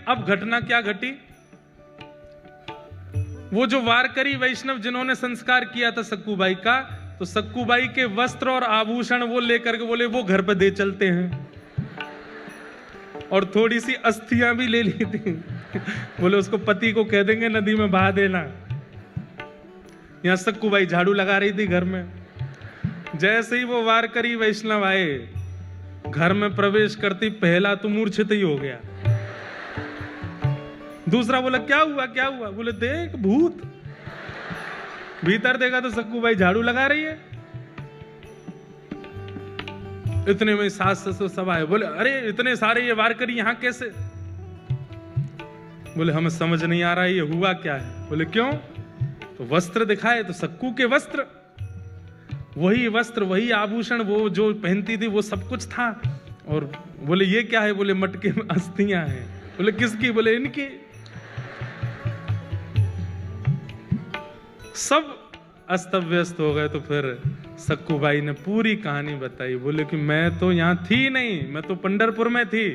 अब घटना क्या घटी, वो जो वारकरी वैष्णव जिन्होंने संस्कार किया था सक्कूबाई का, तो सक्कूबाई के वस्त्र और आभूषण वो लेकर के बोले वो घर पे दे चलते हैं, और थोड़ी सी अस्थियां भी ले ली थी। बोले उसको पति को कह देंगे नदी में बहा देना। यहां सक्कूबाई झाड़ू लगा रही थी घर में। जैसे ही वो वारकरी वैष्णव आए, घर में प्रवेश करती पहला तो मूर्छित ही हो गया। दूसरा बोला क्या हुआ क्या हुआ, बोले देख भूत। भीतर देखा तो सक्कूबाई झाड़ू लगा रही है। इतने में सास ससुर सब आए, बोले अरे इतने सारे ये वारकरी यहां कैसे। बोले हमें समझ नहीं आ रहा है ये हुआ क्या है। बोले क्यों, तो वस्त्र दिखाए तो सक्कू के वस्त्र, वही आभूषण वो जो पहनती थी वो सब कुछ था। और बोले ये क्या है, बोले मटके में अस्थियां हैं। बोले किसकी, बोले इनकी। सब अस्त व्यस्त हो गए। तो फिर सक्कूबाई ने पूरी कहानी बताई। बोले कि मैं तो यहाँ थी नहीं, मैं तो पंढरपुर में थी,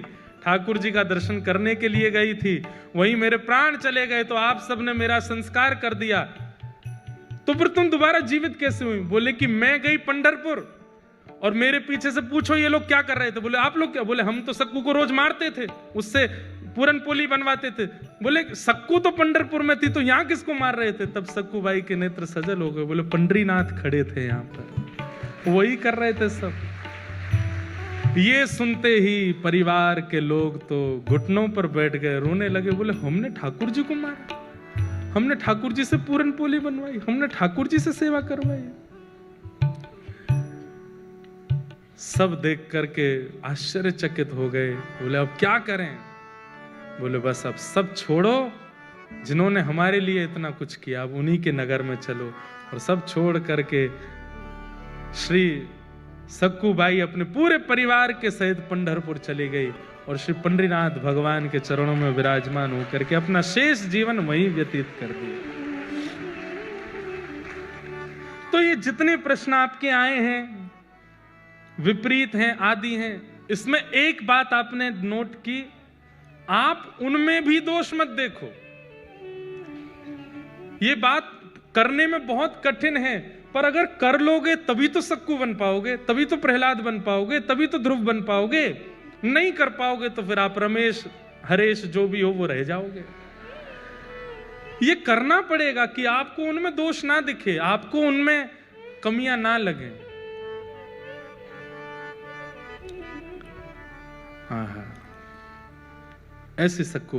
ठाकुर जी का दर्शन करने के लिए गई थी, वहीं मेरे प्राण चले गए, तो आप सबने मेरा संस्कार कर दिया, तो फिर तुम दोबारा जीवित कैसे हुई। बोले कि मैं गई पंढरपुर और मेरे पीछे से पूछो ये लोग क्या कर रहे थे। बोले आप लोग क्या, बोले हम तो सक्कू को रोज मारते थे, उससे पूरन पोली बनवाते थे। बोले सक्कू तो पंढरपुर में थी तो यहाँ किसको मार रहे थे। तब सक्कूबाई के नेत्र सजल हो गए। बोले पंडरीनाथ खड़े थे यहाँ पर, वही कर रहे थे सब। ये सुनते ही परिवार के लोग तो घुटनों पर बैठ गए, रोने लगे। बोले हमने ठाकुर जी को मारा, हमने ठाकुर जी से पूरन पोली बनवाई, हमने ठाकुर जी से सेवा करवाई। सब देख करके आश्चर्यचकित हो गए। बोले अब क्या करें। बोले बस अब सब छोड़ो, जिन्होंने हमारे लिए इतना कुछ किया अब उन्हीं के नगर में चलो। और सब छोड़ करके श्री सक्कूबाई अपने पूरे परिवार के सहित पंढरपुर चली गई और श्री पंडरीनाथ भगवान के चरणों में विराजमान होकर के अपना शेष जीवन वहीं व्यतीत कर दिया। तो ये जितने प्रश्न आपके आए हैं, विपरीत हैं, आदि हैं, इसमें एक बात आपने नोट की, आप उनमें भी दोष मत देखो। ये बात करने में बहुत कठिन है, पर अगर कर लोगे तभी तो सक्कू बन पाओगे, तभी तो प्रहलाद बन पाओगे, तभी तो ध्रुव बन पाओगे। नहीं कर पाओगे तो फिर आप रमेश हरेश जो भी हो वो रह जाओगे। ये करना पड़ेगा कि आपको उनमें दोष ना दिखे, आपको उनमें कमियां ना लगे। हाँ, ऐसे सक्कू